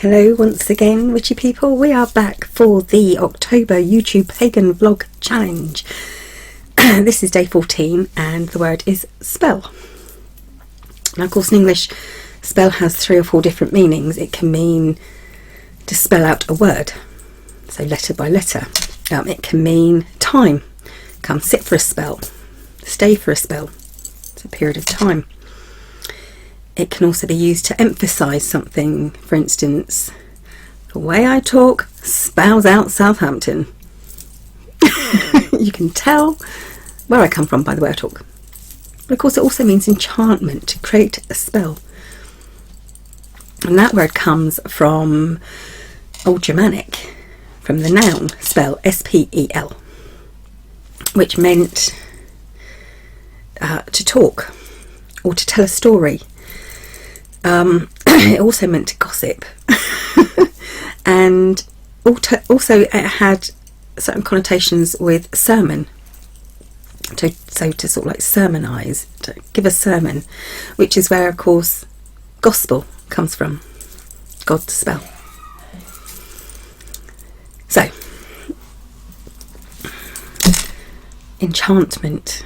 Hello once again, witchy people. We are back for the October YouTube Pagan Vlog Challenge. This is day 14 and the word is spell. Now, of course, in English, spell has 3 or 4 different meanings. It can mean to spell out a word, so letter by letter. It can mean time. Come sit for a spell, stay for a spell. It's a period of time. It can also be used to emphasise something. For instance, the way I talk spells out Southampton. You can tell where I come from by the way I talk. But of course it also means enchantment, to create a spell. And that word comes from Old Germanic, from the noun spell, S-P-E-L, which meant to talk or to tell a story. It also meant to gossip. And also it had certain connotations with sermon, so to sort of like sermonise, to give a sermon, which is where of course gospel comes from, God's spell. So enchantment,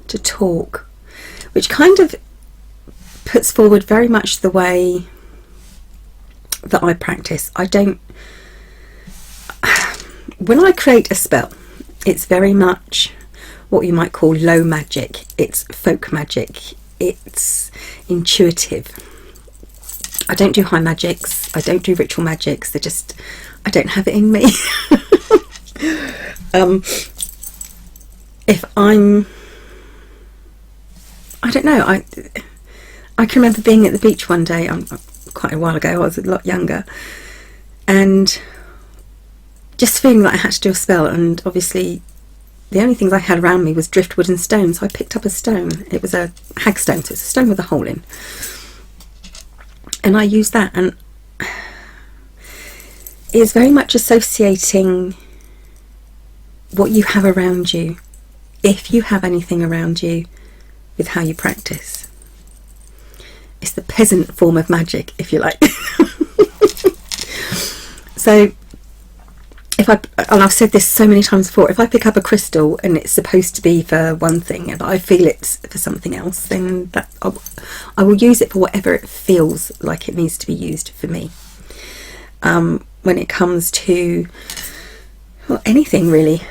to talk, which kind of puts forward very much the way that I practice. When I create a spell, it's very much what you might call low magic. It's folk magic. It's intuitive. I don't do high magics. I don't do ritual magics. I don't have it in me. I don't know, I can remember being at the beach one day, quite a while ago, I was a lot younger, and just feeling like I had to do a spell, and obviously the only things I had around me was driftwood and stone, so I picked up a stone. It was a hagstone, so it's a stone with a hole in, and I used that, and it's very much associating what you have around you, if you have anything around you, with how you practice. It's the peasant form of magic, if you like. So, and I've said this so many times before, if I pick up a crystal and it's supposed to be for one thing and I feel it's for something else, then I will use it for whatever it feels like it needs to be used for me. When it comes to, well, anything really,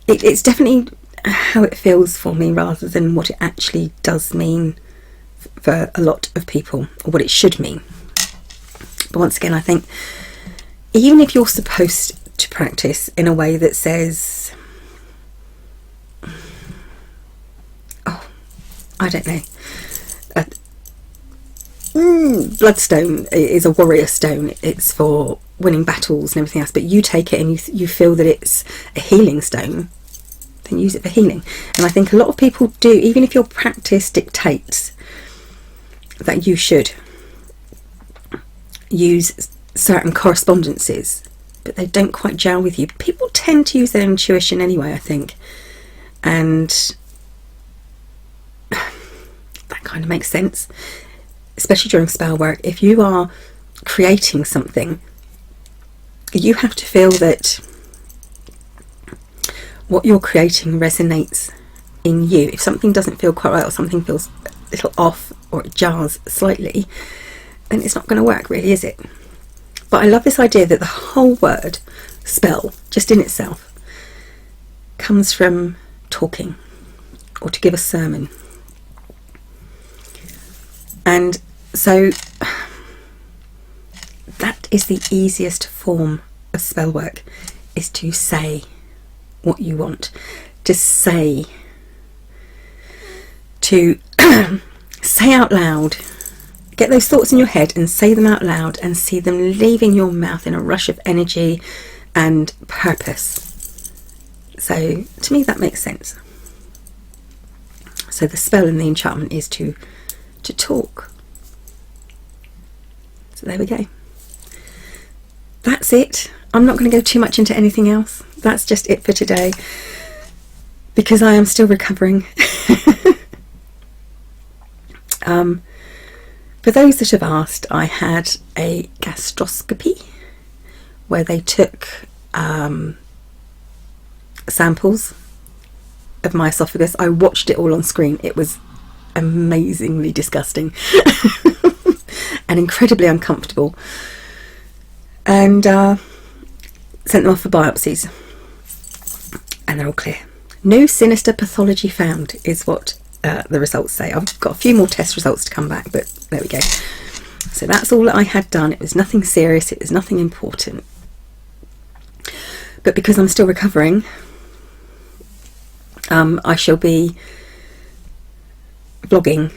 it's definitely how it feels for me rather than what it actually does mean for a lot of people, or what it should mean. But once again, I think even if you're supposed to practice in a way that says, oh, I don't know, bloodstone is a warrior stone, it's for winning battles and everything else, but you take it and you feel that it's a healing stone, then use it for healing. And I think a lot of people do, even if your practice dictates that you should use certain correspondences, but they don't quite gel with you. People tend to use their intuition anyway, I think, and that kind of makes sense, especially during spell work. If you are creating something, you have to feel that what you're creating resonates in you. If something doesn't feel quite right, or something feels a little off, or it jars slightly, then it's not going to work really, is it? But I love this idea that the whole word spell, just in itself, comes from talking, or to give a sermon. And so that is the easiest form of spell work, is to say what you want, to say, to say out loud, get those thoughts in your head and say them out loud, and see them leaving your mouth in a rush of energy and purpose. So to me that makes sense. So the spell and the enchantment is to talk. So there we go. That's it. I'm not going to go too much into anything else. That's just it for today, because I am still recovering. For those that have asked, I had a gastroscopy where they took samples of my esophagus. I watched it all on screen. It was amazingly disgusting and incredibly uncomfortable, and sent them off for biopsies, and they're all clear. No sinister pathology found is what the results say. I've got a few more test results to come back, but there we go. So that's all that I had done. It was nothing serious, it was nothing important, but because I'm still recovering, I shall be vlogging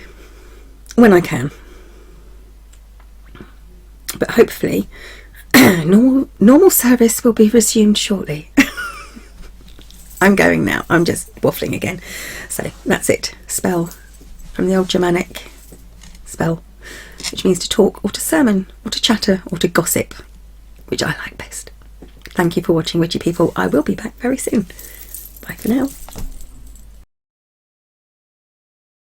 when I can, but hopefully normal service will be resumed shortly. I'm going now. I'm just waffling again. So that's it. Spell, from the old Germanic spell, which means to talk or to sermon or to chatter or to gossip, which I like best. Thank you for watching, witchy people. I will be back very soon. Bye for now.